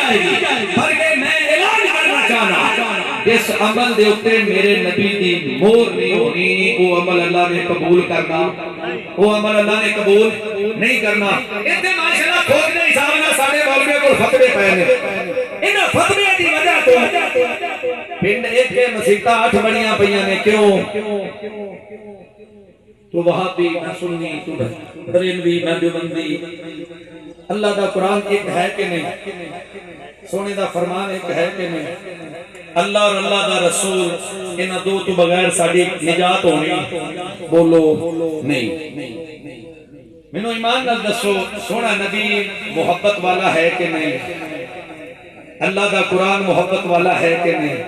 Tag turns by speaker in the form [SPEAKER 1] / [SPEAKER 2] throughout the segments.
[SPEAKER 1] जाएगी। पर मैं ऐलान करना चाहना जिस अमल दे उत्ते मेरे नबी दी मोहर नहीं होनी वो अमल अल्लाह ने कबूल करना, वो अमल अल्लाह ने कबूल नहीं करना। इत्थे माशाअल्लाह खोज दे हिसाब नाल साडे मौलवियों को फतवे पए ने। इन फतवे दी वजह तो पिंड एक के मसीता 8 बड़ियां पईयां ने। क्यों? तो वहाबी मैं सुन्नी तू बरेलवी मैं देवबंदी। अल्लाह दा कुरान एक है कि नहीं? सोने दा फरमान एक है कि नहीं? अल्लाह और अल्लाह दा रसूल इन दो तो बगैर साडी निजात होनी बोलो नहीं। मैनू ईमान नाल दसो सोना नबी मोहब्बत वाला है कि नहीं? अल्लाह दा कुरान मोहब्बत वाला है कि नहीं?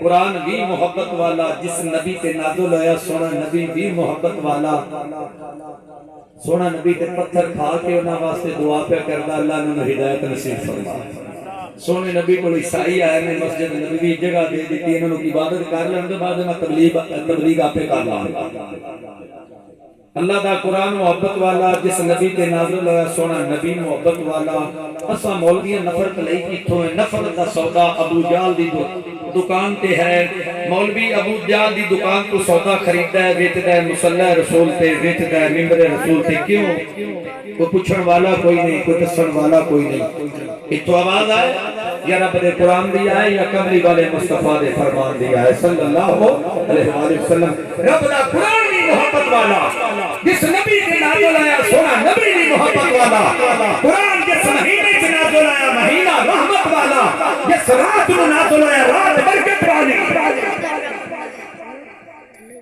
[SPEAKER 1] कुरान भी मोहब्बत वाला जिस नबी ते नाज़िल होया सोना नबी भी मोहब्बत वाला। सोना नबी ते पत्थर खा के उन्हां वास्ते दुआ पे करदा अल्लाह ने हिदायत नसीब फरमा। सोने नबी को ईसाई आए ने मस्जिद नबवी जगह दे दी इन्हों की इबादत कर लेने के बाद मैं तबलीग आपे कर लाऊंगा। अल्लाह दा कुरान मोहब्बत वाला जिस नबी ते नाज़िल होया सोना नबी मोहब्बत वाला। असा मौलवियां नफरत लई किथों है? नफरत दा सौदा अबू जाल दी दुकान ते है। मौलवी अबू जाल दी दुकान तो सौदा खरीददा है वेचदा है मुसल्ला रसूल ते वेचदा है मिंबर रसूल ते। क्यों? कोई पूछण वाला कोई नहीं, कोई दसण वाला कोई नहीं। इतो आवाज आए या रब दे कुरान दी आए या कमली वाले मुस्तफा दे फरमान दी आए सल्लल्लाहु अलैहि वसल्लम। रब दा कुरान दी मोहब्बत वाला जिस नबी के नाज़िल आया सोना नबी दी मोहब्बत वाला। कुरान जिस महीने से नाज़िल आया महीना रहमत वाला। जिस रात में नाज़िल आया रात बरकत वाली।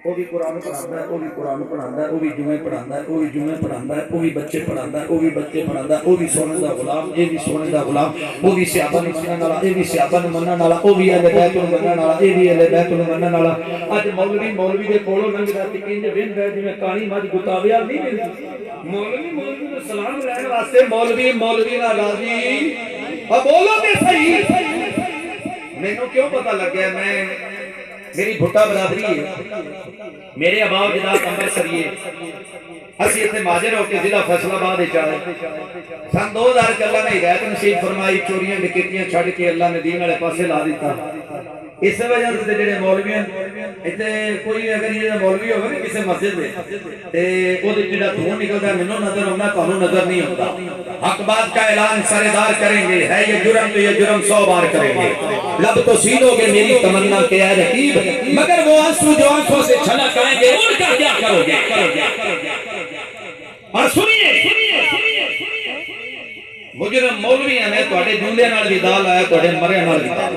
[SPEAKER 1] वो भी कुरान पढ़ाता है, वो भी कुरान पढ़ाता है, वो भी जुमे पढ़ाता है, वो भी जुमे पढ़ाता है, वो भी बच्चे पढ़ाता है, वो भी बच्चे पढ़ाता है, वो भी सोने दा गुलाम, ये भी सोने दा गुलाम, वो भी सहाबा नूं मनण वाला, ये भी सहाबा नूं मनण वाला, वो भी अहले बैत नूं मनण वाला, ये भी अहले बैत नूं मनण वाला। अज मौलवी दे कोलों लंघदा ते इंज वेंदा जिवें काली मझ गुताविया नहीं मिलदी। मौलवी नूं सलाम लैण वास्ते मौलवी ना राजी। अब बोलो ते सही मैनू क्यों पता लग गया? मैं मेरी भुट्टा बरादरी है, मेरे अबाव जनाब अंबरसरिए असी इत्थे माजर होकर जिला फैसलाबाद आए। सन 2000 च अल्लाह ने हिदायत नसीब फरमाई। चोरियां डकैतियां छड़ के अल्लाह ने दीन वाले पासे ला दिता। इस वजह से जेडे मौलवी इत्थे कोई अगर ये मौलवी होवे ना किसी मस्जिद में ते ओदे जेड़ा धुआं निकलदा मैनू नजर आउंदा तुहानू नजर नहीं आउंदा। हक बात का ऐलान सरेदार करेंगे है ये जुर्म तो ये जुर्म 100 बार करेंगे। लब तो सीलोगे मेरी तमन्ना के है रकीब मगर वो आंसू जो आंखों से छलक आएंगे उनका क्या करोगे? और सुनिए मुजरम मौलवियां ने तुहाडे जूंदे नाल भी दाल आया तुहाडे मरे नाल भी दाल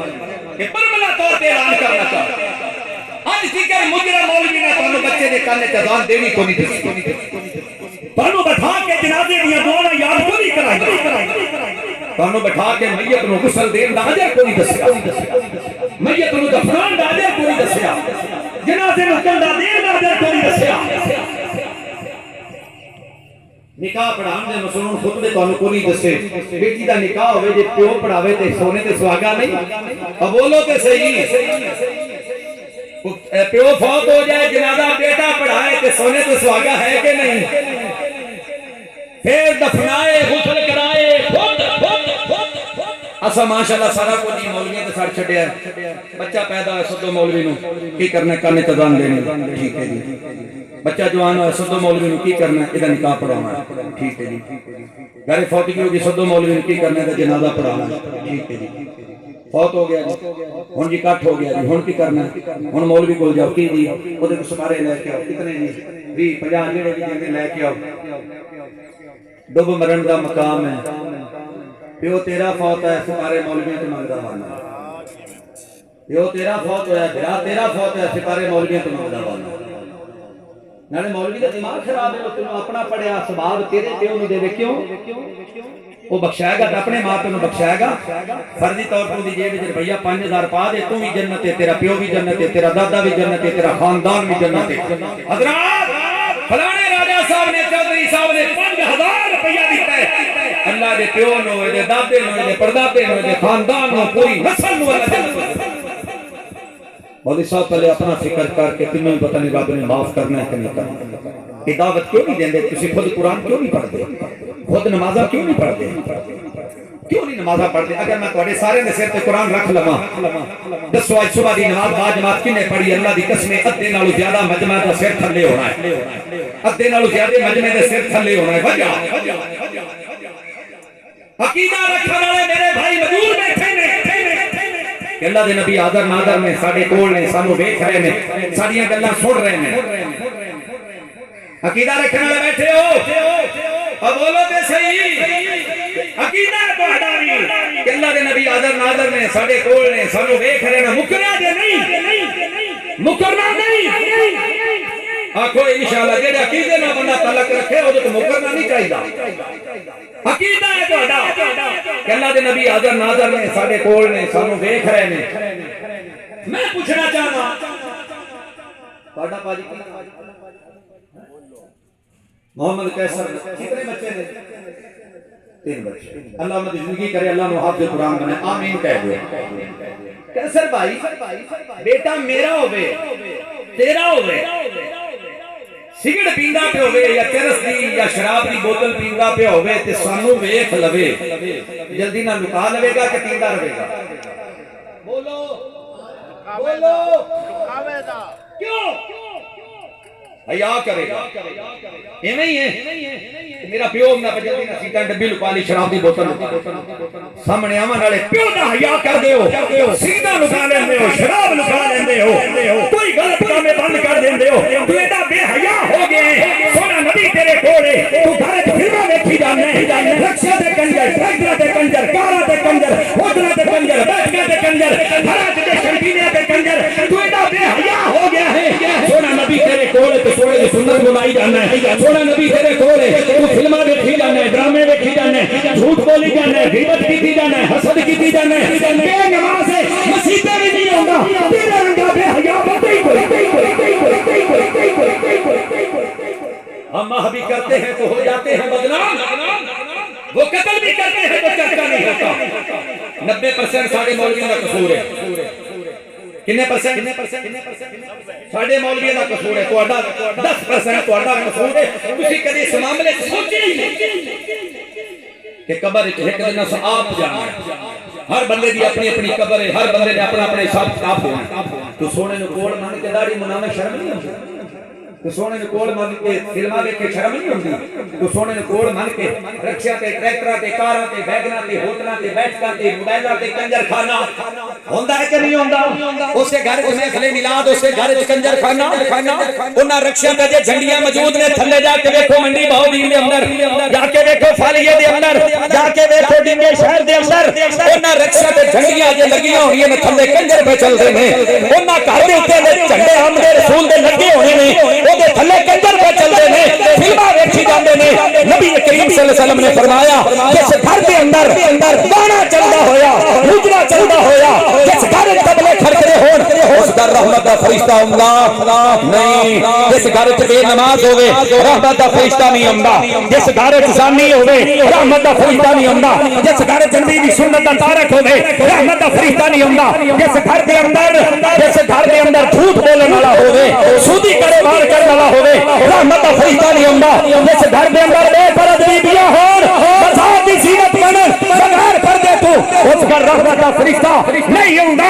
[SPEAKER 1] के परमला तौर पे ऐलान करना चाहता। आज जिक्र मुजरम मौलवी ने तुहानू बच्चे दे काने ते अजान देनी को नहीं दसी। तुहानू बैठा के जनाजे दी दुआवां याद को नहीं कराई। तुहानू बैठा के मैयत नू गुस्ल देन दा अजर को नहीं दस्या। मैयत नू दफनान दा अजर को नहीं दस्या। जनाजे नू कंधा देन दा अजर को नहीं दस्या। निकाह पढ़ाने दे मसलन खुतबे तुहानू को नहीं दसे। बेटी दा निकाह होवे जे प्यो पढ़ावे ते सोने ते सुहागा नहीं। अब बोलो ते सही प्यो फौत हो जाए जनाजा बेटा पढ़ाए ते सोने ते सुहागा है कि नहीं? फिर दफनाए गुस्ल कराए असा माशाअल्लाह सारा कुछ मौलवियों के साथ छड्या। बच्चा पैदा है सदो मौलवी नूं की करना काने ते अजान देनी ठीक है जी। बच्चा जवान हो सदो मौलवी नूं की करना इहदा निकाह पढ़ाना ठीक है जी। घर फौतगी होगी सदो मौलवी नूं की करना इहदा जनाजा पढ़ाना ठीक है जी। फौत हो गया जी हुण जी कट हो गया जी हुण की करना? हुण मौलवी कोल जाओ की जी ओदे को सुपारे लेके आओ। कितने जी 20 50 जेड़े भी देंदे लेके आओ। डुब मरण दा मकाम है। प्यो तेरा फौत है सिपारे मौलवियों ते मंगदा वाला। प्यो तेरा फौत होया भरा तेरा फौत है सिपारे मौलवियों ते मंगदा वाला। नाले मौलवी का दिमाग खराब है। तेन अपना पढ़िया स्वभाव तेरे प्यो नूं देवे क्यों? वो बख्शाएगा तो अपने मां प्यो नूं बख्शाएगा। फर्जी तौर पर दी जेब रुपया 5000 पा दे तू भी जन्नत है तेरा प्यो भी जन्नत है तेरा दादा भी जन्नत है तेरा खानदान भी जन्नत है। हजरात फलाने राजा साहब ने चौधरी साहब ने 5000 रुपया दिता है। अल्लाह दे प्यो नूं दे दादे नूं दे परदादे नूं दे खानदान नूं पूरी नस्ल नूं अल्लाह जन्नत। मौलवी साहब पहले अपना फिक्र करके तुम्हें पता नहीं रब ने माफ करना है कि नहीं करना। ये दावत क्यों नहीं देंगे? तुसी खुद कुरान क्यों नहीं पढ़ते? खुद नमाज़ा क्यों नहीं पढ़ते? क्यों नहीं नमाज़ा पढ़ते? अगर मैं तुहाडे सारे दे सिर ते कुरान रख लवां, दसो आज सुबह दी नमाज बाजमात किने पढ़ी? अल्लाह दी कसम अद्धे नालों ज्यादा मजमा दा सिर थल्ले होना है, अद्धे नालों ज्यादा मजमे दे सिर थल्ले होना है। वजह अकीदा रखने वाले मेरे भाई मजबूर बैठे ने, अल्लाह दे नबी आदर नादर ने साडे कोल ने, सानू देख रहे ने, साडियां गल्लां सुन रहे ने। अकीदा रखने वाले बैठे हो अब बोलो ते सही, अकीदा तुहाडा भी अल्लाह दे नबी आदर नादर ने साडे कोल ने, सानू देख रहे ने। मुकरना जे नहीं, मुकरना नहीं। आखो इंशाअल्लाह जेड़ा अकीदे नाल बंदा तलक रखे ओदे तो मुकरना नहीं चाहिदा। अकीदा है तुहाडा अल्लाह दे नबी आदर नादर ने साडे कोल ने, सानू देख रहे ने। मैं पूछना चाहना तुहाडा पाजी मोहम्मद कैसर कितने बच्चे ने? 3 बच्चे। अल्लाह मत जिंदगी करे, अल्लाह नु हाफिज कुरान बने, आमीन कह दो। कैसर भाई बेटा मेरा होवे तेरा होवे, सिगरेट पींदा पे होवे या चरस दी या शराब दी बोतल पींदा पे होवे ते सानू वेख लवे, जल्दी ना लुका लवेगा कि पींदा रहेगा? बोलो बोलो, लुकावेगा क्यों? हया करेगा। एवें ही है मेरा प्यो ना जल्दी ना सीटा डब्बी लुका ली, शराब दी बोतल सामने आवन वाले प्यो दा हया कर देओ, सीधा लुका लेंदे हो, शराब लुका लेंदे हो, कोई गलत काम बंद कर देंदे हो, तू एदा बेहया हो गए। सोना नबी तेरे कोले तू घर च फिल्मां देखी जाने, रक्षा दे कंजर, ट्रैक्टर दे कंजर, कारां दे कंजर, होटलां दे कंजर, बैठकां दे कंजर, घरां च शर्मीले दे कंजर, तू एदा बेहया हो गया है। सोना नबी तेरे कोले ते सोने दी सुन्नत बुलाई जाना है, सोना नबी तेरे कोले तू फिल्मां देखी जाना है, ड्रामे देखी जाना है, झूठ बोली जाना है, गीबत कीती जाना है, हसद कीती जाना है, बेनमाज है, मसीते भी नहीं होगा, तेरा रंगा बेहया बदई हम माह भी करते हैं तो हो जाते हैं बदनाम, वो कत्ल भी करते हैं तो चर्चा नहीं होता। 90% साढ़े मौलवियों का कसूर है। कितने परसेंट? साढ़े मौलवियों का कसूर है, तुहाडा 10% तुहाडा कसूर है। तुसी कदी इस मामले सोचे ही नहीं कि कब्र एक दिन आप जाना है। हर बंदे की अपनी अपनी कब्र है, हर बंदे ने अपना अपना हिसाब किताब होना। तो सोने नु कोल मान के दाढ़ी मुनाने शर्म नहीं आती? तो सोने ने कोल मान के फिल्मा देख के शर्म नहीं होती? तो सोने ने कोल मान के रक्षा ते ट्रैक्टर ते कारां ते वैगनां ते होटलां ते बैठकां ते मोबाइलां ते कंजर खाना होंदा है कि नहीं होंदा? उसे घर च महफिल मिलाद, उसे घर च कंजर खाना उन्हां रक्षा ते जे झंडियां मौजूद ने, थल्ले जाके देखो मंडी बहादुरी दे अंदर, जाके देखो फालिए दे अंदर, जाके देखो डिंगे शहर दे अंदर, उन्हां रक्षा ते झंडियां जे लगियां होणियां ने, थल्ले कंजर पे चलदे ने। उन्हां घर दे उत्ते झंडे हमदे रसूल दे लगे होणे ने, ओदे थल्ले कंजर पे चलदे ने, फिल्मां देखी जांदे ने। नबी करीम सल्लल्लाहु अलैहि वसल्लम ने फरमाया जिस घर दे अंदर गाना चलदा होया, हुजरा चलदा होया, जिस घर तबले खड़कदे होण, उस घर रहमत दा फरिश्ता आउंदा नहीं। जिस घर च बेनमाज होवे रहमत दा फरिश्ता नहीं आउंदा, जिस घर च ज़ानी होवे रहमत दा फरिश्ता नहीं आउंदा, जिस घर च नबी दी सुन्नत दा तारक होवे रहमत दा फरिश्ता नहीं आउंदा, जिस घर दे अंदर झूठ बोलण वाला होवे, सूदी कारोबार करन वाला होवे रहमत दा फरिश्ता नहीं आउंदा, जिस घर दे अंदर बेपरद बीबियां होण, मज़ार दी ज़ीनत बनन, बगैर पर्दे तो उस घर रहमत दा फरिश्ता नहीं आउंदा।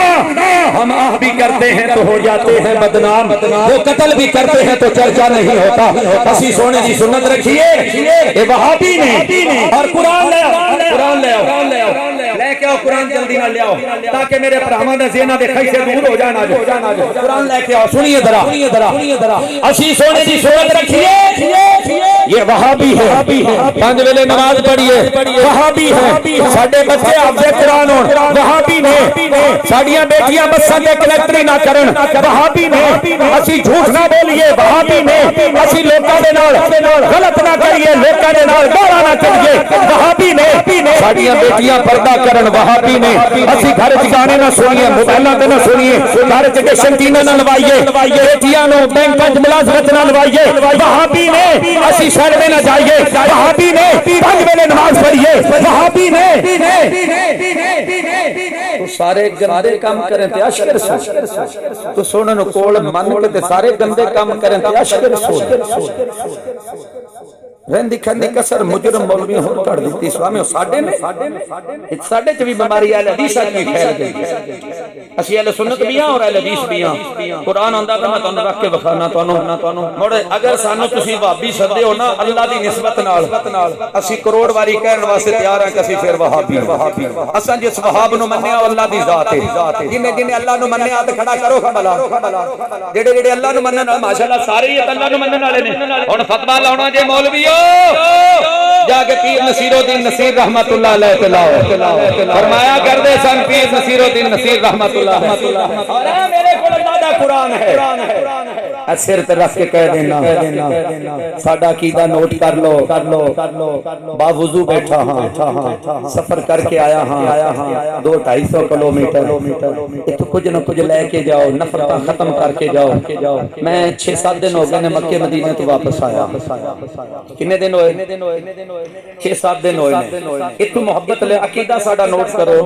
[SPEAKER 1] हम आह भी करते हैं तो हो जाते हैं बदनाम, वो कत्ल भी करते हैं तो चर्चा नहीं होता। असी सोने की सुन्नत रखिए, ये वहाबी ने और कुरान ले आओ लेके आओ, कुरान जल्दी ना ले आओ ताकि मेरे भरावां दा ज़हन दे खैसे दूर हो जाना। कुरान लेके आओ, सुनिए जरा। असी सोने की सुन्नत रखिए, ये वहाबी है। 5 वेले नमाज पढ़िए, वहाबी है। साडे बच्चे हाफिज़ कुरान होण, वहाबी ने। साडियां बेटियां बस्सां ते कलेक्टरी ना करन, वहाबी ने। असी झूठ ना बोलिए, वहाबी ने। असी लोकां दे नाल गलत ना करिए, लोकां दे नाल गालां ना करिए, वहाबी ने। साडियां बेटियां पर्दा करन, वहाबी ने। असी घर च गाने ना सुनिए, मोबाइलां ते ना सुनिए, घर च डिशन टीना ना लवाइए, बेटियां नु बैंकां च मुलाजमत ना लवाइए, वहाबी ने। असी शहर में ना जाइए, वहाबी ने। 5 वेले नमाज पढ़िए, वहाबी ने। तो सारे गंदे काम करें ते अशकर सो, तो सोने नु कोल मन के ते सारे गंदे काम करें ते अशकर सो। रहंदी खंदी कसर मुजरम मौलवी होर कर दी स्वामी साडे में साडे च भी बीमारी है हदीस की फैल गई असि अहले सुन्नत भी और अहले हदीस भी कुरान आंदा मैं तुहानू रख के विखाना तुहानू मुड़ अगर सानू तुसी वहाबी सददे हो ना अल्लाह दी निस्बत नाल असि करोड़ वारी कहण वास्ते तैयार हां कि असि फिर वहाबी असां जिस वहाब नु मन्निया अल्लाह दी जात है जिन्ने जिन्ने अल्लाह नु मन्निया ते खड़ा करो खड़ा जेड़े जेड़े अल्लाह नु मन्नन माशाअल्लाह सारे ही अल्लाह नु मन्नन वाले ने हुण फतवा लाउणा जे मौलवीओ जाके पीर नसीरुद्दीन नसीर रहमतुल्लाह अलैह पे लाओ फरमाया कर दे सन पीर नसीरुद्दीन नसीर रहमतुल्लाह और मेरे कोल अल्लाह दा कुरान है सिर ते रख के कह देना साडा अकीदा नोट कर लो बावुजू बैठा हां सफर करके आया हां 2-250 किलोमीटर इतो कुछ न कुछ लेके जाओ नफरत खत्म करके जाओ मैं 6-7 दिन हो गए ने मक्के मदीने तो वापस आया कितने दिन होए 6-7 दिन होए ने इतो मोहब्बत ले अकीदा साडा नोट करो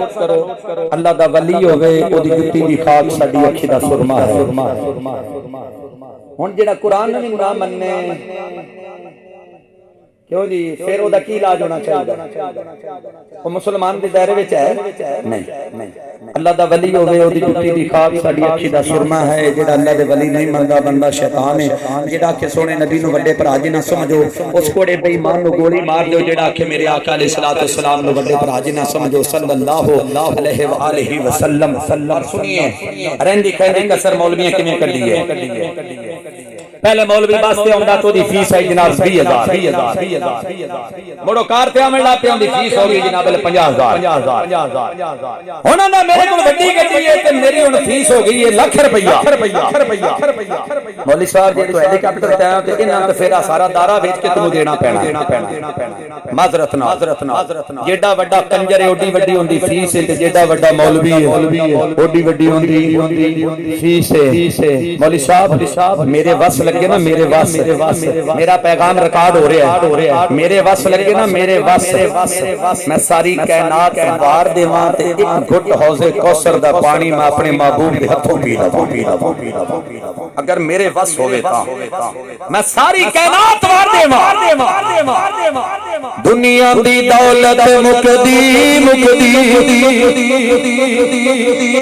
[SPEAKER 1] अल्लाह दा वली होवे ओदी जुत्ती दी खाक साडी अखी दा सुरमा है हुण जेड़ा कुरान नूं ना मन्ने क्यों जी फिर ओदा की इलाज होना चाहिए वो मुसलमान दे दायरे विच है नहीं अल्लाह दा वली होवे ओदी जुत्ती दी खाक साडी अखी दा सुरमा है जेड़ा अल्लाह दे वली नहीं मनदा बंदा शैतान है जेड़ा के सोने नबी नूं वड्डे भरा जी ना समझो उस कोड़े बेईमान नूं गोली मार दो जेड़ा के मेरे आका अलैहिस्सलातु वस्सलाम नूं वड्डे भरा जी ना समझो सल्लल्लाहु अलैहि वसल्लम सुनिए रहंदी कहंदी कसर मौलवियां किवें कड्डी है पहले मौलवी वास्ते आंदा तो दी फीस है जनाब 20000 मोड़ो कार ते आमण ला पे आंदी फीस हो गई जनाब 50000 हुण ना मेरे कोल वड्डी गड्डी है ते मेरी हुण फीस हो गई है लाख रुपया मौलवी साहब जे तू हेलीकॉप्टर ते आया ते इना ते फेरा सारा दारा बेच के तन्नू देना पैना माजरत ना जेड़ा वड्डा कंजर है ओडी वड्डी होंदी फीस है ते जेड़ा वड्डा मौलवी है ओडी वड्डी होंदी फीस है मौलवी साहब मेरे वस लगे ना मेरे वास मेरा पैगाम रिकॉर्ड हो रहा है मेरे वास लगे ना मेरे वास मैं सारी कायनात वार देवां ते एक घुट हौज़े कौसर दा पानी मैं अपने महबूब दे हथों पी लवां अगर मेरे वस होवे तां मैं सारी कायनात वार देवां दुनिया दी दौलत मुकदी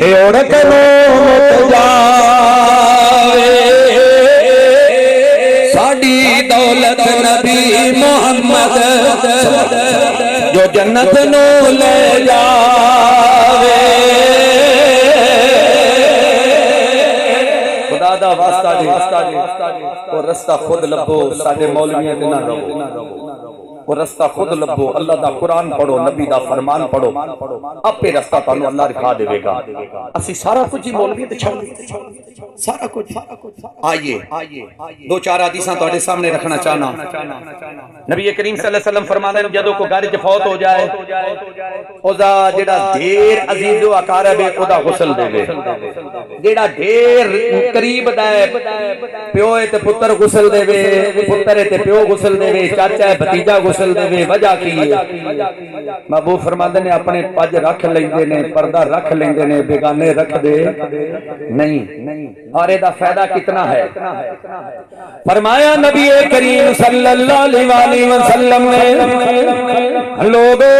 [SPEAKER 1] ते औरत नो मुक जावे साडी दौलत नबी मोहम्मद जो जन्नत नो ले जावे खुदा दा वास्ता जी और रास्ता खुद लभो साडे मौलवियां ते ना रहो वो रास्ता खुद लभो अल्लाह दा कुरान पढ़ो नबी दा फरमान पढ़ो आपे रास्ता तानू अल्लाह दिखा देवेगा असि सारा कुछ ही मौलवी ते छोड़ सारा कुछ आइए 2-4 हदीसां तुहाडे सामने रखना चाहना नबी करीम सल्लल्लाहु अलैहि वसल्लम फरमांदे ने जदों कोई घर च फौत हो जाए ओदा जेड़ा ढेर अजीज अकारब है ओदा गुस्ल देवे जेड़ा ढेर करीब दा है प्यो है ते पुत्र गुस्ल देवे पुत्र है ते प्यो गुस्ल देवे चाचा है भतीजा गुस्ल देवे वजह की है महबूब फरमांदे ने अपने पज रख लेंदे ने पर्दा रख लेंदे ने बेगाने रख दे नहीं और एदा फायदा कितना है फरमाया नबी करीम सल्लल्लाहु अलैहि वसल्लम ने लोगों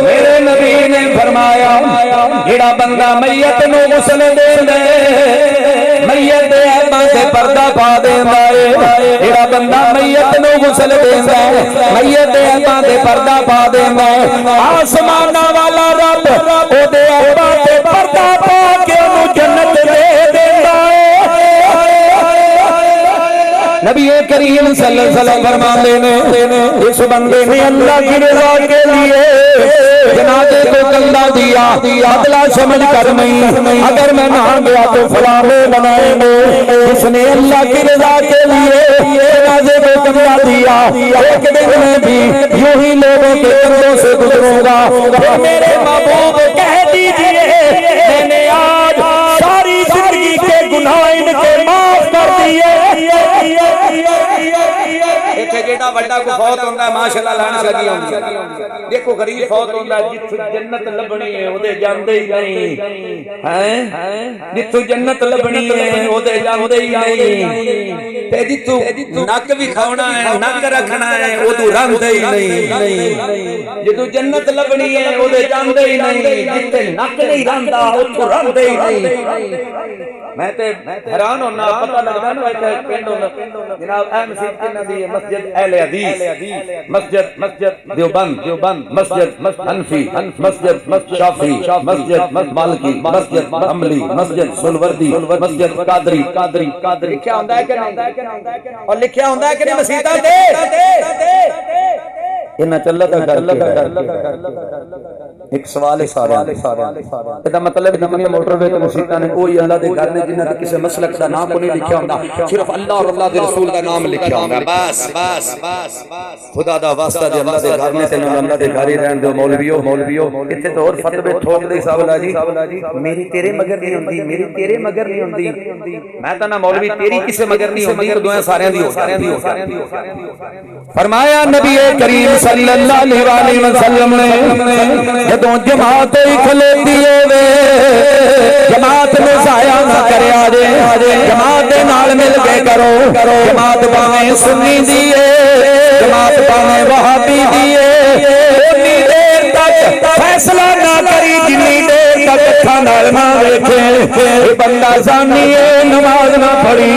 [SPEAKER 1] मेरे नबी ने फरमाया जेड़ा बंदा मैयत नु गुस्ल देंदा मैयत दे ऐबां ते पर्दा पा देंदा है जेड़ा बंदा मैयत नु गुस्ल देंदा मैयत दे ऐबां ते पर्दा पा देंदा आसमानां वाला रब ओदे ऐबां ते पर्दा पा के ओनू जन्नत दे देंदा है नबी करीम सल्लल्लाहु अलैहि वसल्लम फरमाते ने इस बंदे ने अल्लाह की रज़ा के लिए जनाजे को कंधा दिया बदला समझ कर नहीं अगर मैं ना गया तो फलाने बनाएंगे इसने अल्लाह की रज़ा के लिए जनाजे को कंधा दिया एक दिन में भी यूं ही लोगों के कंधों से गुजरूंगा फिर मेरे महबूब कह दीजिए मैंने आज सारी जिंदगी के गुनाह इनके माफ कर दिए जेड़ा वड्डा को फौत होंदा है माशाअल्लाह लाना लगी होंदी देखो गरीब फौत होंदा जिथों जन्नत लभणी है ओदे जांदे ही नहीं हैं जिथों जन्नत लभणी है ओदे जांदे ही नहीं ते जितू नक भी खाना है नक रखना है ओदू रंधे ही नहीं जितू जन्नत लभनी है ओदे जांदे ही नहीं जिथे नक नहीं रंधा ओथों रंधे ही नहीं। मैं ते हैरान होना पता लगदा ना इत्थे पिंड होंदा जनाब ए मस्जिद किन्ना दी है मस्जिद अहले हदीस मस्जिद देवबंद मस्जिद हनफी मस्जिद शाफी मस्जिद मालिकी मस्जिद हम्बली मस्जिद सुलवर्दी मस्जिद कादरी लिखा होंदा है कि नहीं और लिखा होंदा है कि नहीं मस्जिदां ते इन्ना चलदा एक सवाल है सारे इसदा मतलब जितनी मोटरवे ते मस्जिदां ने कोई अल्लाह दे घर ने जिन्हां ते किसी मसलक दा नाम को नहीं लिखा होंदा सिर्फ अल्लाह और अल्लाह दे रसूल दा नाम लिखा होंदा बस खुदा दा वास्ता जे अल्लाह दे घर ने ते अल्लाह दे घर ही रहन दो मौलवियो इत्थे तो और फतवे ठोक दे साहब जी मेरी तेरे मगर नहीं हुंदी मेरी तेरे मगर नहीं हुंदी मैं तां ना मौलवी तेरी किसे मगर नहीं हुंदी दुआ सारियां दी हो फरमाया नबी करीम सल्लल्लाहु अलैहि वसल्लम ने जदों जमात खलोती होवे जमात में जाया ना करया जे जमात दे नाल मिल के करो जमात भावें सुन्नी दी है जमात भावें वहाबी दी है उन्नी देर तक फैसला ना करी जिन्नी देर तक अखां नाल ना वेखे ये बंदा जानी है नमाज ना पढ़ी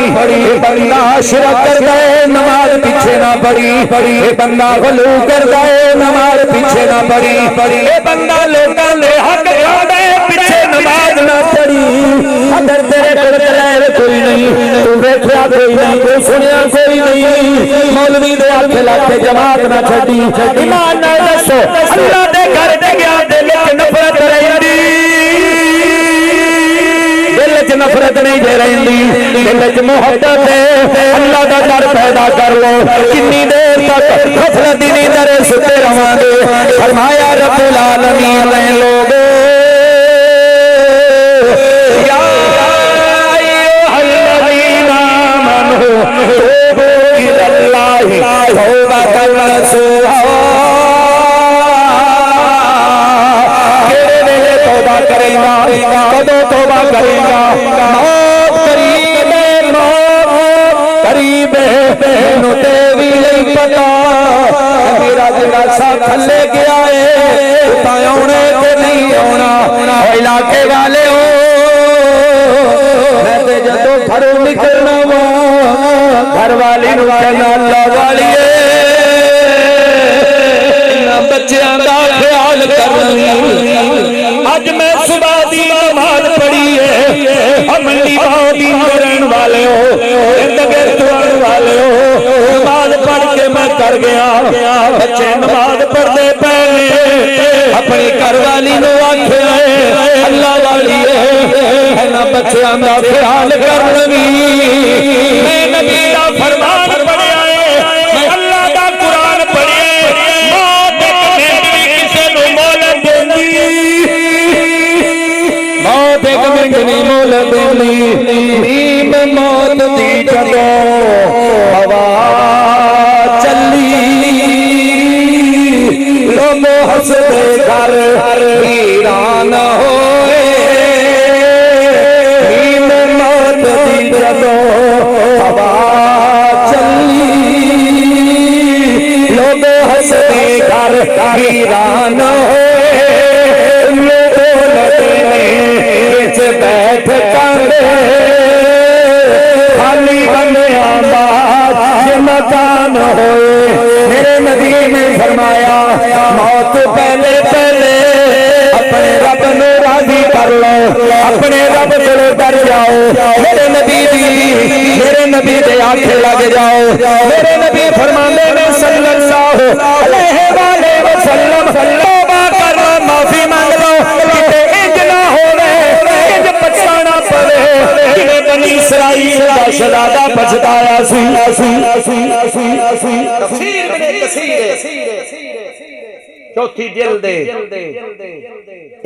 [SPEAKER 1] ये बंदा शिरक करदा है नमाज पीछे ना पढ़ी ये बंदा गलू करदा है नमाज पीछे ना पढ़ी ये बंदा लोकां दे हक खांदा है पीछे नमाज ना पढ़ी अगर तेरे कोल दलाल कोई नहीं तू देखया कोई नहीं तू सुनया कोई नहीं मौलवी दे हाथ लाके जमात ना छड्डी ईमान नाल दसो अल्लाह दे घर ते गया दिल च नफरत रहिंदी दिल च नफरत नहीं जे रहिंदी दिल च मोहब्बत है अल्लाह दा डर पैदा कर लो कितनी देर तक गफलत दी नींद सुते रहांगे फरमाया रब्बुल आलमीन ने लोग या अय्युहल्लज़ीना आमनू तूबू इलल्लाहि तौबतन नसूहा केड़े वेले तौबा करेगा कदों तौबा करेगा मौत करीब है मैनू ते भी नहीं पता मेरा जेड़ा सा थले गया है उता आउणे ते नहीं आउना इलाके वाले हो मैं ते जदों घरों निकलना वा घर वाली नूं कहना अल्लाह वालीए बच्चों का ख्याल कर अज मैं सुबह दी नमाज पढ़ी है अमली बादी रहने वाले हो वाले हो नमाज पढ़ के मैं कर गया बच्चे नमाज पढ़ते पे अपनी घरवाली नो आखे अल्लाह वाली है ना बच्चों का ख्याल कर लगी मैं नबी का फरमान पढ़िया है अल्लाह का कुरान पढ़िए मौत एक मिनट नहीं मोल देनी नीम मौत दी जदों हवा चली लोग हंसते घर वीरान होए नीम मौत दी जदों हवा चली लोग हंसते घर वीरान होए बैठ कर खाली बने मकान होए मेरे नबी ने फरमाया मौत पहले पहले अपने रब ने राजी कर लो अपने रब को डर जाओ मेरे नबी दे आंखें लग जाओ मेरे नबी फरमाते ने सल्लल्लाहु अलैहि वसल्लम तौबा कर लो माफी मांग लो बनी इसराइल दा शहजादा पछताया चौथी जिल्द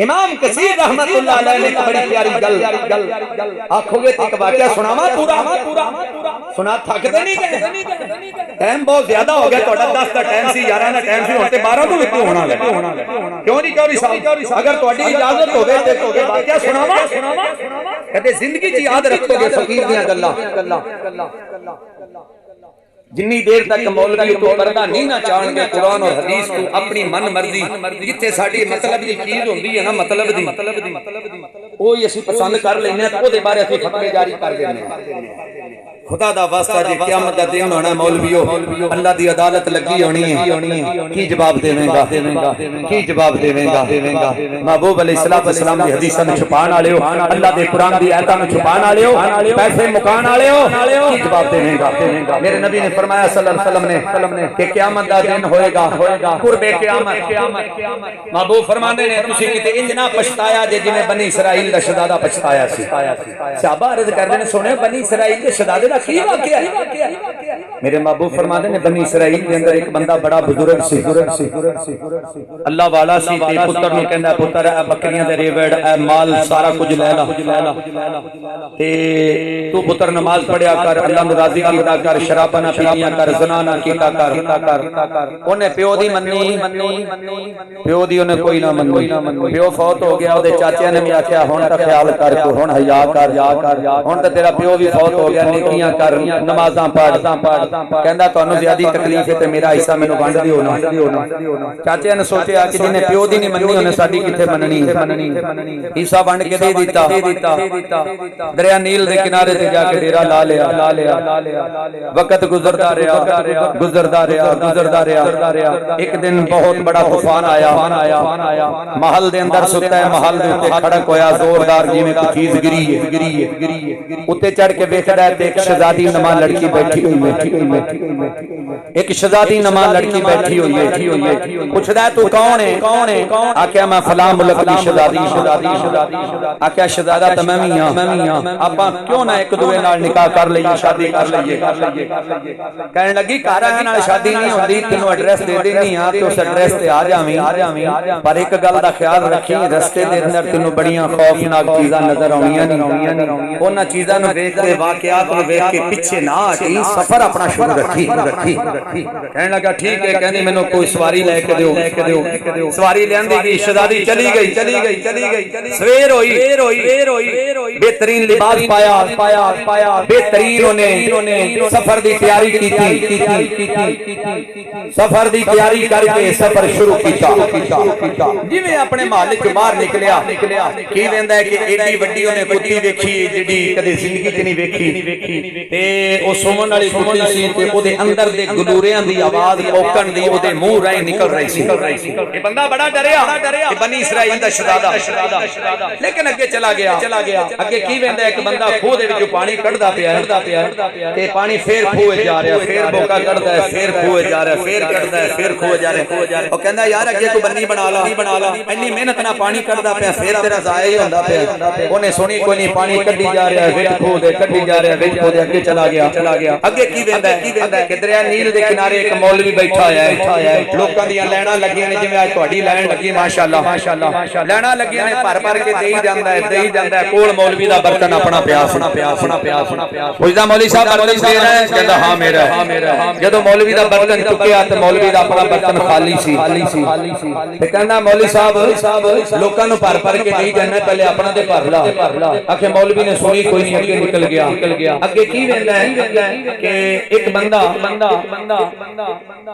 [SPEAKER 1] इमाम कसीर रहमतुल्लाह अलैह ने बड़ी प्यारी गल आखोगे तो एक वाकया सुनावा पूरा सुना थकते नहीं टाइम बहुत ज्यादा हो गया ਤੁਹਾਡਾ 10 ਦਾ टाइम सी 11 ਦਾ टाइम सी ਹੁਣ ਤੇ 12 ਤੋਂ ਉੱਤੇ ਹੋਣਾ ਹੈ क्यों नहीं चौधरी साहब अगर ਤੁਹਾਡੀ इजाजत होवे ते वाकया सुनावा
[SPEAKER 2] कहते जिंदगी च याद रखोगे फकीर दियां गल्लां जिन्नी देर तक मौलवी तो पर्दा नहीं ना चाहणगे कुरान और हदीस को अपनी मन मर्जी जिथे साडी मतलब दी चीज होंदी है ना मतलब दी ਉਹ ਹੀ ਅਸੀਂ ਪਸੰਦ ਕਰ ਲੈਨੇ ਤੇ ਉਹਦੇ ਬਾਰੇ ਅਸੀਂ ਫਤਵੇ ਜਾਰੀ ਕਰ ਦਿੰਨੇ खुदा दा वास्ता जे क़यामत दा दिन होना मौलवियो अल्लाह दी अदालत लगी होनी है की जवाब देवेगा की जवाब देवेगा महबूब अलैहिस्सलाम सलाम दी हदीसां नु छुपाण वाले हो अल्लाह दे कुरान दी आयतां नु छुपाण वाले हो पैसे मुकान वाले हो की जवाब देवेगा मेरे नबी ने फरमाया सल्लल्लाहु अलैहि वसल्लम ने कि क़यामत दा दिन होएगा कुर्बे क़यामत महबूब फरमांदे ने तुसी किते इंज ना पछताया जे जिवें बनी इसराइल दा शहजादा पछताया सी सहाबा अर्ज करदे ने सुने बनी इसराइल दे शहजादे की वाकया मेरे महबूब फरमाते ने बनी इसराइल के अंदर एक बंदा बड़ा बुजुर्ग सी अल्लाह वाला सी ते पुत्र नु कहंदा पुत्र ए बकरियां दे रेवड़ ए माल सारा कुछ ले ला ते तू पुत्र नमाज पढ़या कर अल्लाह नु राजी कीता कर शराबा ना पीतियां कर ज़ना ना कीता कर ओने प्यो दी मन्नी प्यो दी ओने कोई ना मन्नी प्यो फौत हो गया ओदे चाचे ने भी आख्या हुन ता ख्याल कर तू हुन हया कर हुन ता तेरा प्यो भी फौत हो गया नेकियां कर नमाज़ां पढ़ कहंदा तुहानू ज़्यादा तकलीफ है ते मेरा हिस्सा मैनू वंड दिओ ना चाचे ने सोचा कि जिन्हें प्यो दी नहीं मननी उन्हें साडी किथे मननी हिस्सा वंड के दे दिता दरिया नील दे किनारे ते जाके डेरा ला लिया वक्त गुजरदा रहा एक दिन बहुत बड़ा तूफान आया महल दे अंदर सुता है महल दे उत्ते खड़क होया जोरदार जिवें कोई चीज गिरी है उत्ते चढ़ के वेखदा है ते एक शहजादी नमा लड़की बैठी हुई एक शहजादी नमा लड़की बैठी हुई है पूछदा तू कौन है आख्या मैं फलां मुल्क दी शहजादी आख्या शहजादा ते मैं भी हां आपां क्यों ना एक दूए नाल निकाह कर लईए शादी कर लईए कहने लगी घर आने नाल शादी नहीं होंदी तेनू एड्रेस दे देनी हां ते उस एड्रेस ते आ जावीं पर एक गल दा ख्याल रखी रस्ते दे अंदर तेनू बड़ियां खौफनाक चीज़ां नजर आउणियां नहीं उन्हां चीज़ां नू वेख के वाकयात नू वेख के पीछे ना हटी सफर अपना शुरू रखी कहने लगा ठीक है कहनी मैनू कोई सवारी लेके दिओ सवारी लेंदी गई शहजादी चली गई सवेर होई बेहतरीन लिबास पाया बेहतरीन उन्हें सफर दी तैयारी की सफर दी तैयारी करके सफर शुरू किया जिवें अपने महल च बाहर निकलिया की वेंदा है कि एडी वड्डी उन्हें कुत्ती देखी जिहड़ी कदे जिंदगी च नहीं वेखी ते ओ सुमन वाली कुत्ती सी ते ओदे अंदर दे गलूरियां दी आवाज ओकण दी ओदे मुंह राही निकल रही सी ये बंदा बड़ा डरिया कि बनी इसराइल दा शहजादा लेकिन अगे चला गया अगे की वेंदा एक बंदा खूह दे विचों पानी कढदा पिया ते पानी फिर खूह जा रहा फिर बोका कढदा है फिर खूह जा रहा फिर कढदा है फिर खूह जा रहा ओ कहंदा यार अगे कोई बन्नी बना ला इन्नी मेहनत ना पानी कढदा पिया फिर तेरा जाया ही होंदा पिया ओने सुनी कोई नहीं पानी कढी जा रहा है विच खूह दे कढी जा रहा है विच खूह दे अगे चला गया अगे की वेंदा कि दरिया नील दे किनारे एक मौलवी बैठा है लोकां दी लाइनां लगियां ने जिवें आज तुहाडी लाइन लगी माशाअल्लाह लाइनां लगियां ने भर के देई जांदा है कोल मौलवी दा बर्तन अपना प्यास पुछदा मौलवी साहब बर्तन दे रहा है कहंदा हां मेरा जदों मौलवी दा बर्तन चुकिया ते मौलवी दा अपना बर्तन खाली सी ते कहंदा मौलवी साहब लोकां नूं भर के देई जाना पहले अपना ते भर ला आखे मौलवी ने सुनी कोई नहीं अगे निकल गया अगे की वेंदा है कि एक बंदा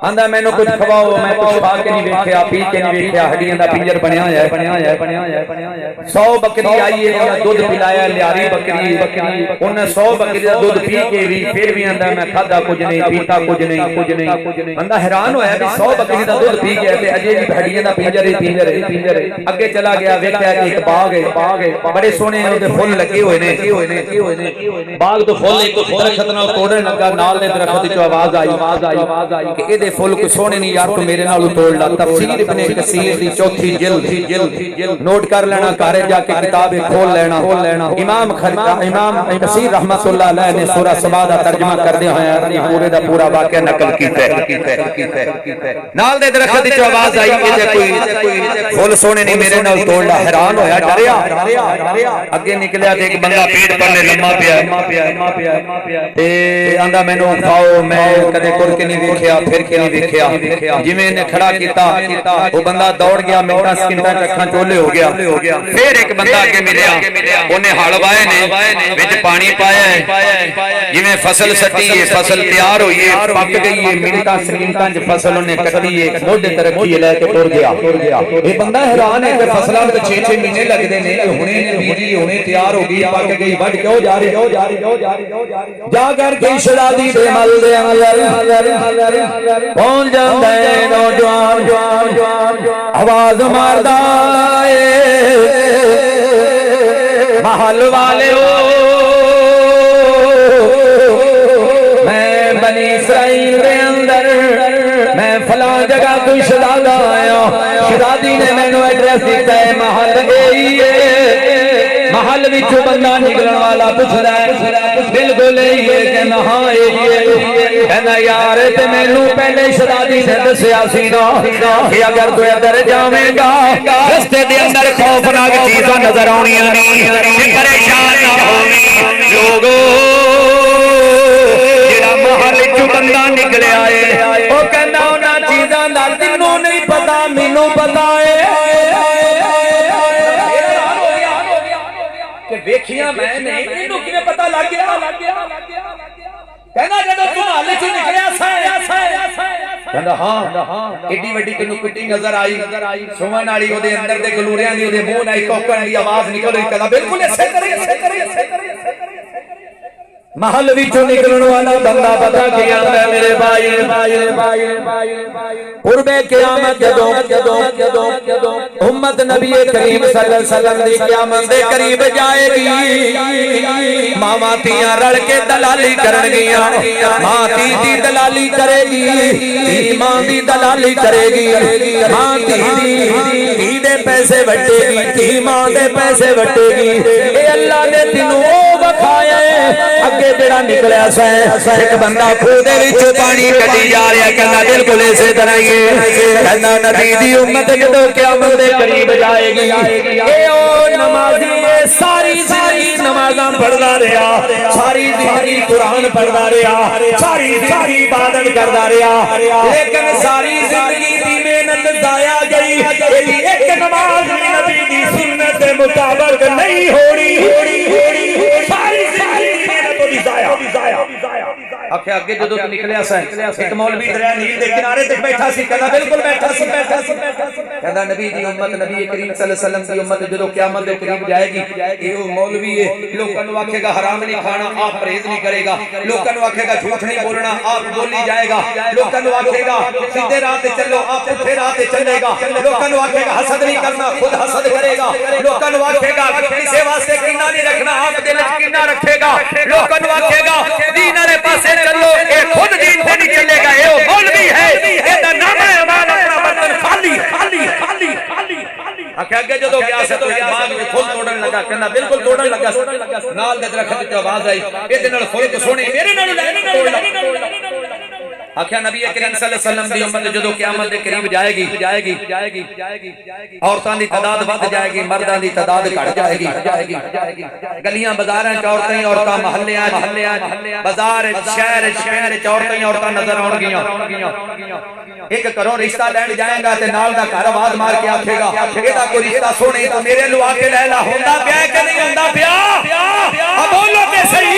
[SPEAKER 2] आंदा मैनू कुछ खवाओ मैं कुछ खा के नहीं वेखिया पी के नहीं वेखिया हड्डियां दा पिंजर बनया है 100 बकरी आई है उन्हें दूध पिलाया लियारी बकरी उन्हें 100 बकरी दा दूध पी के भी फिर भी आंदा मैं खादा कुछ नहीं पीता कुछ नहीं बंदा हैरान होया भी 100 बकरी दा दूध पी गया ते अजे भी हड्डियां दा पिंजर अगे चला गया वेखिया कि एक बाग है बड़े सोहने ओदे फुल लगे हुए ने बाग तो फुल एक दरखत नाल तोड़न लगा नाल दे दरखत विचों आवाज आई कि एदे फुल कोई सोहने नहीं यार तू मेरे नाल तोड़ ला तफसीर इब्ने कसीर दी चौथी जिल्द नोट कर लेना घर जाके किताब खोल लेना इमाम कसीर रहमतुल्लाह अलैह ने सूरह सबा दा तर्जुमा करदे होया पूरे दा पूरा वाकया नकल कीता नाल दे दरखत विचों आवाज आई कि कोई फुल सोहने नहीं मेरे नाल तोड़ ला हैरान होया डरिया अगे निकलिया ते एक बंदा पेट पर लम्मा पिया ते आंदा मैनू खाओ, मैं कदे टुर के नहीं देखिया, फिर के नहीं देखिया। जिवें ने खड़ा कीता वो बंदा दौड़ गया, मिनटां सकिंटां च अखां चोले हो गया। फिर एक बंदा अगे मिलिया, ओने हल वाए ने, विच पानी पाया है, जिवें फसल सटी है, फसल तैयार हुई है, पक गई है, मिनटां सकिंटां च फसल ओने कट्टी है, मोढे ते रखी लेके टुर गया। ये बंदा हैरान है कि फसलां ते 6-6 महीने लगदे ने, हुणे ने बीजी, हुणे तैयार हो गई, पक गई, वढ क्यों जा रही जा करके शरादी दे मल दे पहुंच जांदा है नौजवान, आवाज मारदा है महल वाले ओ, मैं बनी इसराइल दे अंदर, मैं फलां जगह कोई शरादा आया, शरादी ने मैनू एड्रेस दिता है, महल महल विचों बंदा निकलण वाला पुछदा है, बिल्कुल यही है, कहना हाँ यही है, कहना यार ते मैनू पहले शरादी ने दस्या सी ना कि अगर तू इधर जावेगा रस्ते दे अंदर खौफनाक चीज़ां नजर आउणियां नहीं, परेशान ना होवी लोगो। जेड़ा महल विचों बंदा निकलिया है ओ कहना उन्हां चीज़ां दा तैनूं नहीं पता, मैनू पता है कि वेखिया मैं नहीं, तैनूं किवें पता लग गया? कहना जदों तू महल चों निकलिया कहंदा हां एडी वड्डी तैनूं कुट्टी नजर आई, सुमन वाली ओदे अंदर दे गलूरियां दी ओदे मूंह नाल कोकण दी आवाज निकल रही। कहंदा बिल्कुल ऐसे करे महल विचों निकलण वाला बंदा पता क्या है मेरे भाई, कुर्बे क़यामत जदों उम्मत नबी करीम सल्लल्लाहु अलैहि वसल्लम दी क़यामत दे करीब जाएगी, मावां तियां रल के दलाली करनगियां, मां धी दलाली करेगी, धी मां दी दलाली करेगी, मां धी दे पैसे वटेगी, धी मां दे पैसे वटेगी। ए अल्लाह ने तिनू वखाया अगे जेड़ा निकलिया सा एक बंदा खूह दे विच पानी कढी जा रहा है, कहंदा बिल्कुल इसे तरह ही कहंदा नबी दी उम्मत जदों क़यामत दे करीब जाएगी, ए ओ नमाजी सारी जिंदगी नमाज़ां पढ़दा रहा, सारी जिंदगी कुरान पढ़दा रहा, सारी जिंदगी इबादत करदा रहा, लेकिन सारी जिंदगी दी मेहनत जाया गई, एदी एक नमाज भी नबी दी सुन्नत दे मुताबिक नहीं होनी, सारी जिंदगी आखे अगे जदों तू निकलिया सा एक मौलवी दरिया नील दे किनारे ते बैठा सी, कहंदा बिल्कुल बैठा सी, कहंदा नबी दी उम्मत नबी करीम सल्लल्लाहु अलैहि वसल्लम दी उम्मत जदों क़यामत दे करीब जाएगी, ए ओ मौलवी है, लोकां नूं आखेगा हराम नहीं खाना, आप परहेज नहीं करेगा, लोकां नूं आखेगा झूठ नहीं बोलना, आप बोली जाएगा, लोकां नूं आखेगा सीधे राह ते चलो, आप पुठे राह ते चलेगा, लोकां नूं आखेगा हसद नहीं करना, खुद हसद करेगा, लोकां नूं आखेगा किसी वास्ते कीना नहीं रखना, आप दिल च कीना रखेगा, लोकां नूं आखेगा दीन वाले पासे चलो, ए खुद दीन पे नहीं चलेगा, ए ओ मौलवी है, एदा नाम है अमान अपना बर्तन खाली खाली खाली खाली आखे अगे जदों गया से तो बाग में फुल तोड़न लगा, कहंदा बिल्कुल तोड़न लगा, नाल दे दरखत ते आवाज आई, एदे नाल फुल सोने मेरे नाल आख्या नबी करीम सल्लल्लाहु अलैहि वसल्लम दी उम्मत जदों क़यामत दे करीब जाएगी, औरतां दी तादाद वध जाएगी, मर्दां दी तादाद घट जाएगी, गलियां बाजारां च औरतां महल्लियां बाजार शहर च औरतां नजर आउणगियां। एक घरों रिश्ता लैण जाएगा ते नाल दा घर आवाज मार के आखेगा एदा कोई रिश्ता सोने तो मेरे लो आके लै ला, हुंदा पिया कि नहीं हुंदा पिया? बोलो ते सही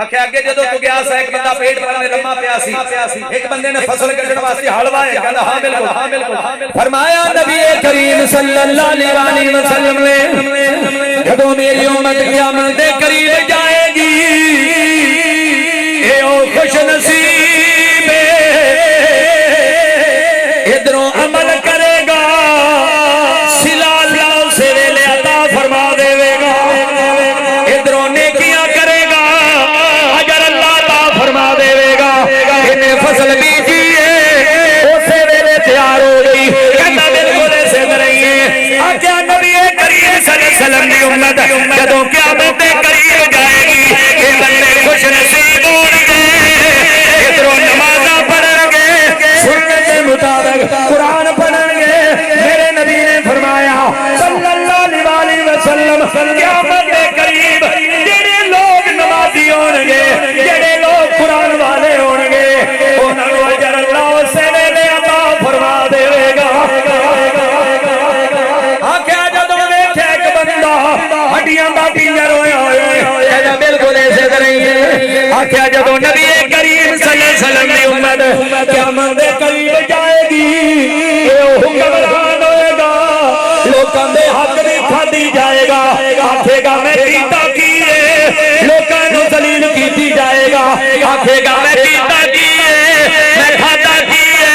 [SPEAKER 2] आखे अगे जदों तू गया सा एक बंदा पेट भरने लम्मा पिया सी, एक बंदे ने फसल कटण वास्ते हल वाया, कहंदा हां बिल्कुल, फरमाया नबी करीम सल्लल्लाहु अलैहि वसल्लम ने जदों मेरी उम्मत क़यामत दे करीब जाएगी, ए ओ खुश नसीब इधरों अमल करेगा, सिला अल्लाह से वेले अता फरमा देवेगा, इधरों नेकियां करेगा, अगर अल्लाह अता फरमा देवेगा, इन्हें फसल बीजी है उसे वेले तैयार हो गई, कहता बिल्कुल ऐसे नहीं है। आज्ञा नबी करीम सल्लल्लाहु अलैहि वसल्लम की उम्मत जदों क़यामत दे करीब जाएगी, ये बंदे खुश नसीब होंगे, इधरों नमाज़ां पढ़ेंगे, सुन्नत के मुताबिक कुरान पढ़ेंगे। मेरे नबी ने फरमाया सल्लल्लाहु अलैहि वसल्लम क्या क़यामत दे करीब जाएगी ये हुक्मरान होएगा लोकां दे हक दी खादी जाएगा आखेगा मैं कीता की है लोकां नूं जलील कीती जाएगा आखेगा मैं कीता की है मैं खादा की है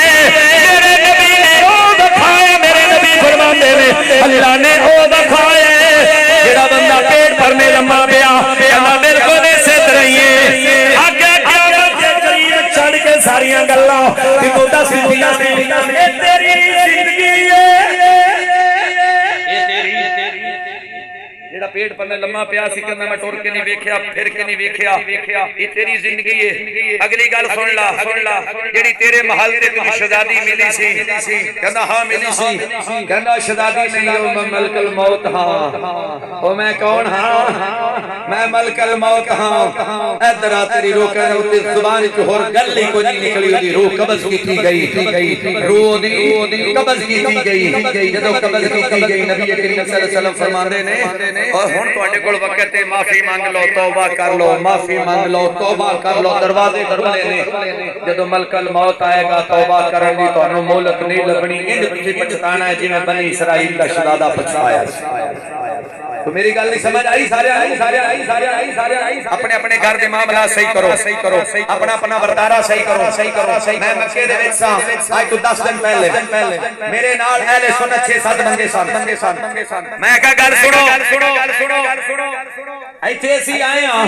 [SPEAKER 2] मेरे नबी ने ओ दिखाए मेरे नबी फरमाते ने अल्लाह ने ओ दिखाए जेड़ा बंदा पेट भरने लम्मा पिया कहंदा मेरे को ने सिद्ध रहिए आगे क़यामत दे करीब छड़ के सारियां गल्लां तैनूं दस दित्तियां ने तेरी जिंदगी है जेड़ा पेट पर लम्मा पिया सी कहंदा मैं टुर के नहीं वेख्या फिर के नहीं वेख्या ये तेरी जिंदगी है अगली गल सुन ला जेड़ी तेरे महल ते तुझे शहजादी मिली सी कहंदा हां मिली सी कहंदा शहजादी नहीं ओ मैं मलकल मौत हां ओ मैं कौन हां मैं मलकल मौत हां इधर आ तेरी रूह कहने उते जुबान च होर गल ही कोई नहीं निकली ओदी रूह कब्ज कीती गई रूह दी कब्ज कीती गई जदों कब्ज कीती गई नबी करीम सल्लल्लाहु अलैहि वसल्लम फरमांदे ने और हुण तुहाडे कोल वक्त है माफी मांग लो तौबा कर लो माफी मांग लो तौबा कर लो दरवाजे खुले ने जदों मलकल मौत आएगा तौबा करन दी तुहानू मोहलत नहीं लगनी इंज तुसीं पछताना है जिवें बनी इसराइल दा शहजादा पछताया तो मेरी गल नहीं समझ आई सारे अपने अपने घर दे मामला सही करो अपना अपना वर्तारा सही करो मैं मक्के दे विच सां आज तो 10 दिन पहले मेरे नाल अहले सुन्नत 6-7 बंदे सन मैं कहा गल सुनो इत्थे असीं आए हां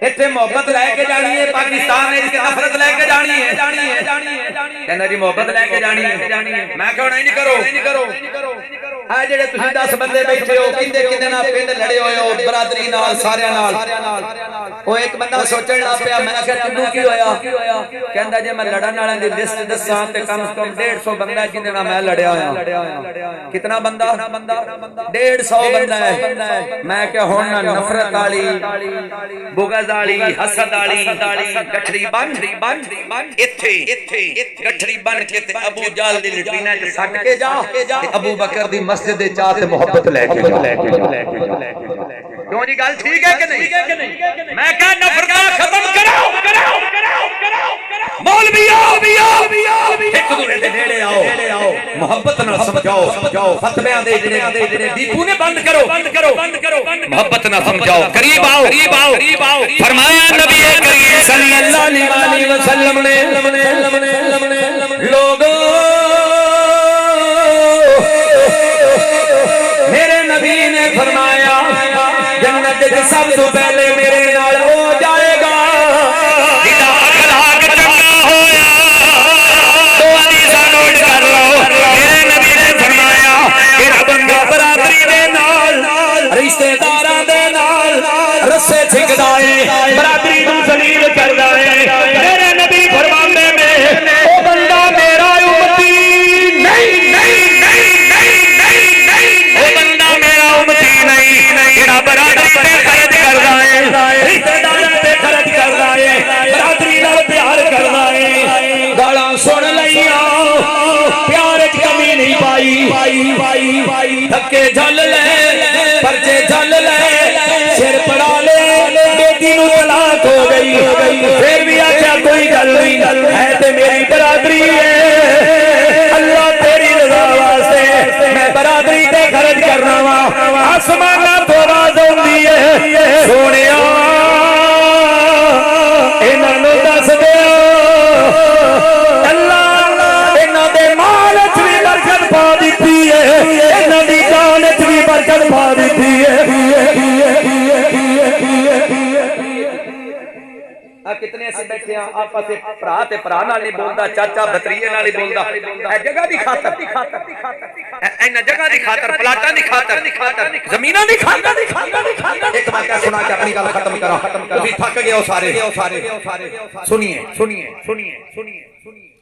[SPEAKER 2] इत्थे मोहब्बत लेके जानी है पाकिस्तान ने इसकी नफरत लेके जानी है कहना जी मोहब्बत लेके जानी है मैं कहना नहीं करो आ जेड़े तुसीं 10 बंदे बैठे हो किंदे नाल पिंड लड़े होए हो बरादरी नाल सारे नाल ओ एक बंदा सोचण लग पिया मैं कहा तन्नू की होया कहंदा जे मैं लड़न वाले दी लिस्ट दसां ते कम से कम 150 बंदा जिंदे नाल मैं लड़या होया कितना बंदा 150 बंदा है मैं क्या हुण नफरत वाली बुगज वाली हसद वाली गठड़ी बन इत्थे गठड़ी बन के ते अबू जाल दी लटरीना च सट के जा अबू बकर दी मस्जिद दे चाह ते मोहब्बत लेके जा क्यों जी गल ठीक है कि नहीं मैं कहा नफरत खत्म करो मौलविया एक दूसरे दे नेड़े आओ मोहब्बत नाल समझाओ फतवियां दे जेड़े दीपू ने बंद करो मोहब्बत नाल समझाओ करीब आओ फरमाया नबी करीम सल्लल्लाहु अलैहि वसल्लम ने लोगों मेरे नबी ने फरमाया जन्नत के सबसे पहले मेरे नाल हो जाएगा जिदा अखलाक चंगा होया तो हदीसां नोट कर लो मेरे नबी ने फरमाया कि बंदा बरादरी दे नाल रिश्तेदारां दे नाल रस्से छिकदा है बरादरी नूं जलील करदा है मेरे नबी फरमांदे ने ओ बंदा मेरा उम्मती नहीं ओ बंदा मेरा उम्मती नहीं जेड़ा बरादरी ते खर्च करदा है रिश्तेदारां ते खर्च करदा है बरादरी नाल प्यार करदा है गालां सुन लईयां प्यार च कमी नहीं पाई धक्के झल ले परचे झल ले सिर पड़ा ले बेटी नूं तलाक हो गई फिर भी आख्या कोई गल नहीं है ते मेरी बरादरी है अल्लाह तेरी रजा वास्ते मैं बरादरी ते खर्च करना वा आसमाना तो आवाज आउंदी है सोनिया इन्हां नूं दस दे अल्लाह इन्हां दे माल च भी बरकत पा दित्ती है इन्हां दी जान च भी बरकत पा दित्ती है कितने ऐसे बैठे हैं आपस में भरा ते भरा नाल नहीं बोलदा चाचा भतरीए नाल ही बोलदा ए जगह दी खातर इन्हां जगह दी खातर प्लाटां दी खातर जमीनां दी खातर एक वाकया सुना के अपनी गल खत्म करा तुसीं थक गए हो सारे सुनिए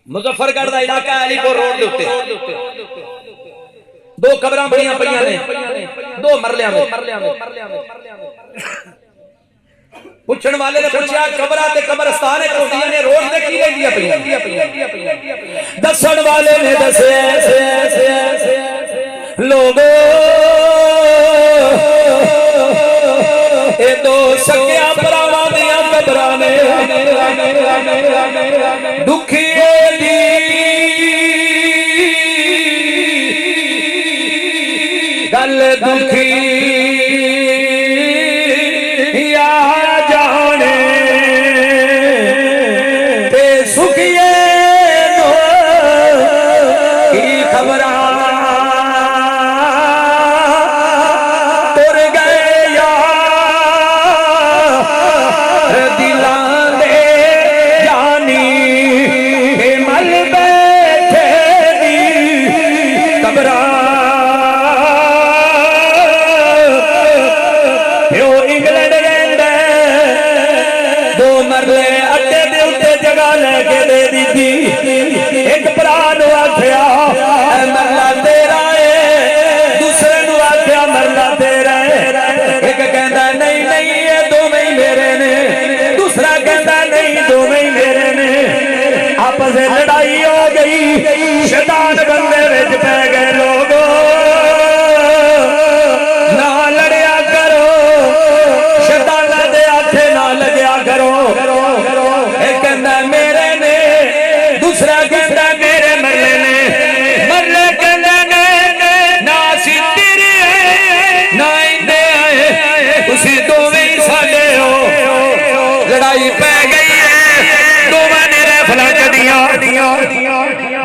[SPEAKER 2] मुजफ्फरगढ़ दा इलाका है अलीपुर रोड दे उत्ते दो कबरां बणियां पईयां ने दो मरलियां में पुछण वाले ने पूछा कबरा ते कब्रस्तान है होंदियां ने रोड ते की रहिंदियां पईयां दसण वाले ने दसे लोगो ए दो सकिया भरावां दियां कबरां ने दुखिए दी गल दुखी या जाने ते सुखिए नो की खबरा तुर गए यार दिलां दे जानी के मल बैठे दी कबरा इंग्लैंड रहंदा दो मरले अड्डे दे उत्ते जगह लेके दे दी एक भरा नु आख्या मरला तेरा है दूसरे नु आख्या मरला तेरा है एक कहंदा नहीं नहीं ये दोवें ही मेरे ने दूसरा कहंदा नहीं दोवें ही मेरे ने आपस में लड़ाई हो गई शैतान बंदे विच पै गए लोगो ना लड़िया करो शैताना दे आखे ना लगया करो एक कहंदा मेरे ने दूसरा कहंदा मेरे मरले ने मरले कहंदा ने ना सी तेरे ना इंदे आए तुसी दोवें ही साडे हो लड़ाई पै गई है दोवां ने रैफलां कढियां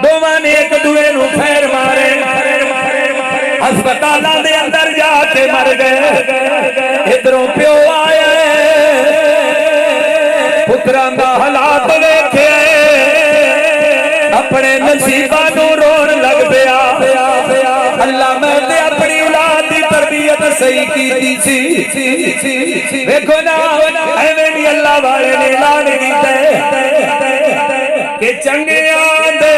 [SPEAKER 2] दोवां ने एक दूए नूं फैर मारे अस्पतालां दे अंदर जाके मर गए इधरों प्यो आया पुत्रां दा हालात वेखे अपने नसीबां नूं रोण लग पिया अल्लाह मैं ते अपनी औलाद दी तरबियत सही कीती सी देखो ना एवें नहीं अल्लाह वाले ने ऐलान कीता कि चंगियां दे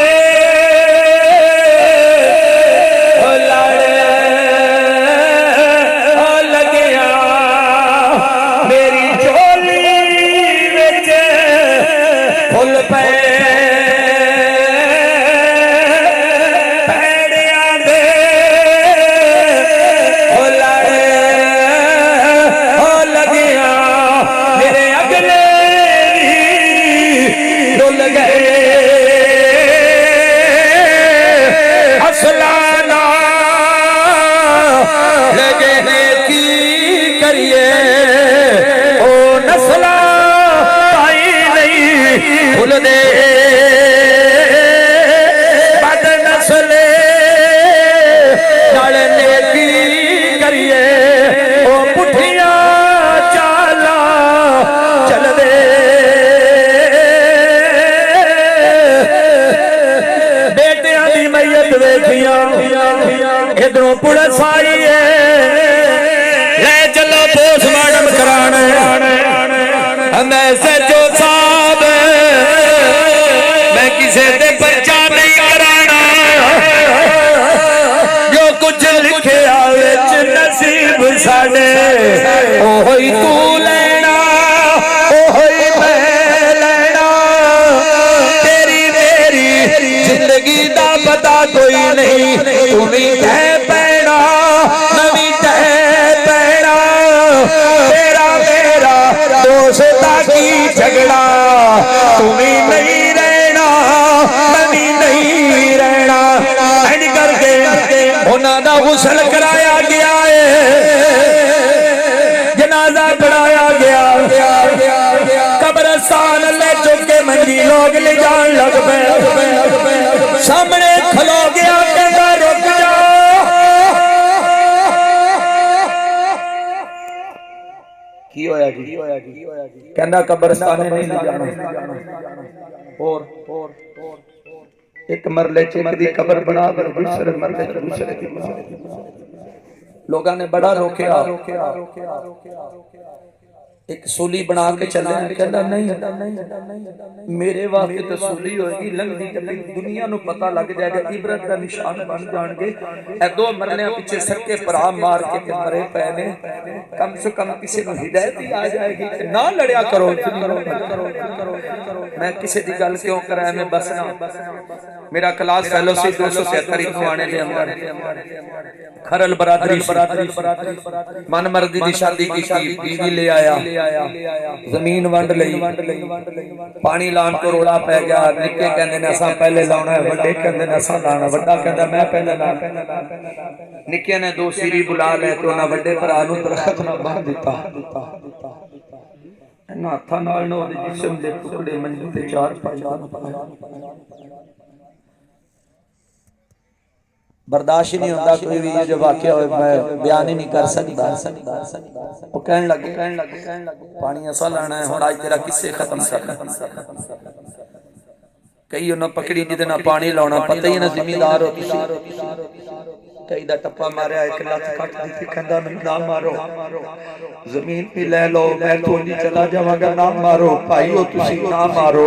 [SPEAKER 2] इधरों पुलिस आई है ले चलो पोस्टमार्टम कराने मैं सचो साहब मैं किसी दे पर्चा नहीं कराना जो कुछ लिखे विच नसीब साडे ओही तू लेना ओही मैं लेना तेरी मेरी जिंदगी दा पता कोई नहीं तुम्ही तय पैना नवी तय पैना तेरा मेरा दोस्ता की झगड़ा तुम्ही नहीं रहना नवी नहीं रहना एंड करके उन्हां दा गुस्ल कराया गया है जनाजा पढ़ाया गया कब्रस्तान ले चुके मंजी लोग ले जान लग पे सामने खलो गया कहता रुक जा की होया जी कहंदा कब्रस्तान नहीं ले जाना और एक मरले च एक दी कब्र बना कर दूसरे मरले च दूसरे दी लोगों ने बड़ा रोकया एक सूली बना के चले कहंदा नहीं मेरे वास्ते तो सूली होएगी लंघदी चली दुनिया नु पता लग जाएगा इबरत का निशान बन जाएंगे ए दो मरलियां पीछे सबके परा मार के मरे पए ने कम से कम किसी को हिदायत ही आ जाएगी ना लड़या करो मैं किसी दी गल क्यों करा मैं बस ना मेरा क्लास फेलोशिप 273 इखवाने दे अंदर खरल बरादरी मन मर्दी दी शादी की बीवी ले आया जमीन वंड लई पानी लाण को रोला पै गया निक्के कहंदे ने असां पहले लाउणा है वड्डे कहंदे ने असां लाणा वड्डा कहंदा मैं पहले लाणा निक्के ने दो सीरी बुला ले तो ना वड्डे भरा नु दरख्त ना बांध दिता ना हत्थां नाल नो दे जिस्म दे टुकड़े मंजी ते चार पाए बर्दाश्त ही नहीं होता कोई भी ये जो वाकया हो मैं बयान ही नहीं कर सकता वो कहने लगे पानी ऐसा लाना है हुण आज तेरा किस्से खत्म करना कई उन्हें पकड़ी जिदे ना पानी लाना पता ही ना जिम्मेदार हो कई दा टप्पा मारिया एक लत कट दी कहंदा मैनू ना मारो जमीन भी ले लो मैं तो नहीं चला जावांगा ना मारो भाई हो तुसी ना मारो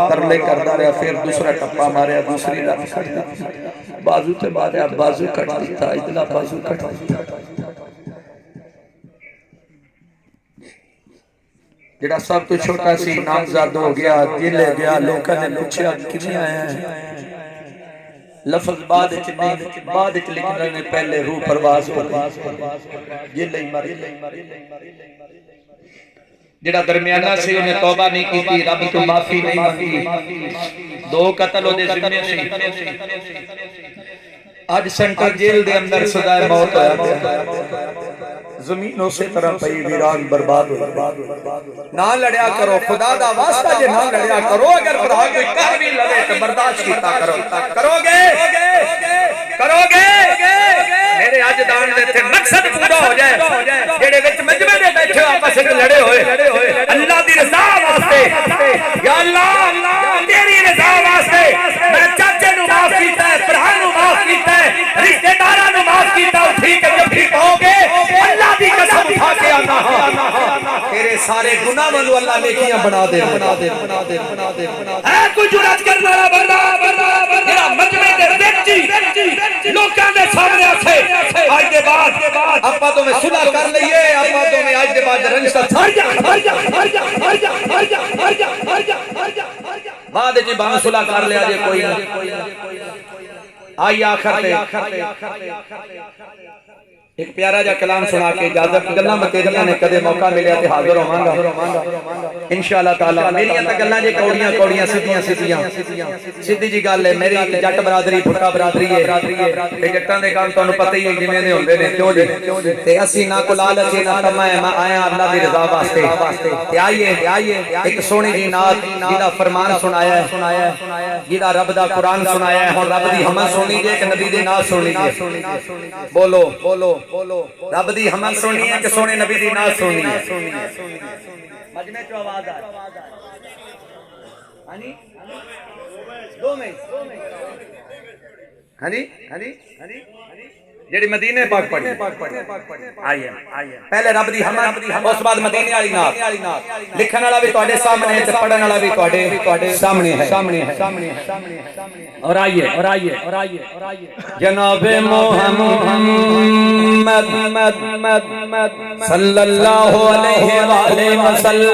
[SPEAKER 2] तरले करदा रहा फिर दूसरा टप्पा मारिया दूसरी लत कट दी बाजू ते मारिया बाजू कट दिता इधला बाजू कट दिता जेड़ा सब तो छोटा सी नामजद हो गया जिले गया लोगों ने पूछा किवें आया है लफ्ज बाद लिखने ने पहले रूह परवास हो जिले मर जेड़ा दरमियाना से उन्हें तौबा नहीं की थी रब तो माफी नहीं मांगी दो कत्ल ओदे जिम्मे से आज सेंट्रल जेल दे अंदर सजाए मौत होया जमीन उसी तरह पई वीरान बर्बाद हो ना लड़या करो खुदा दा वास्ता जे ना लड़या करो अगर भरा कोई कर भी लवे तो बर्दाश्त कीता करो करोगे मेरे आज दान दे थे मकसद पूरा हो जाए जेड़े विच मजमे दे बैठे आपस विच लड़े होए अल्लाह दी रजा वास्ते या अल्लाह तेरी रजा वास्ते मैं चाचे नु माफ कीता है भरा नु माफ कीता है रिश्तेदारां नु माफ कीता ठीक है जब ठीक होगे अल्लाह दी कसम उठा के आना तेरे सारे गुनाह वालों अल्लाह नेकियां बना दे है कोई जुरत करने वाला बंदा जेड़ा मजमे दे विच लोकां दे सामने आखे आज दे बाद आपा तो में सुलह कर लईए आपा तो में आज दे बाद रंजिश छड़ जा बाद जी बांग सुलह कर लिया जे कोई आई आखिर एक प्यारा जा कलाम सुना के इजाजत गल्लां तेरियां ने कदे मौका मिले ते हाजिर होवांगा इंशाअल्लाह ताला मेरियां ते गल्लां जे कौड़ियां सीधी जी गल है मेरी जट बरादरी फुटा बरादरी है ते जट्टां दे काम तुहानू पता ही है जिवें दे हुंदे ने क्यों जी ते असि ना को लालच ना तमा है मैं आया अल्लाह दी रजा वास्ते ते आइए एक सोहनी जी नात जिहदा फरमान सुनाया है जिहदा रब दा कुरान सुनाया है हुण रब दी हमद सुनी जे कि नबी दी नात सुनी जे बोलो रब दी हमद सुननी है कि सोने नबी दी नात सुननी है मजमे चो आवाज आ हानी दो में हानी जेडी मदीने पाक पढ़ी आइए पहले रब दी हमद उस बाद मदीने वाली नात लिखण वाला भी तुहाडे सामने है ते पढ़न वाला भी तुहाडे सामने है और आइए जनाबे मोहम्मद सल्लल्लाहु अलैहि वसल्लम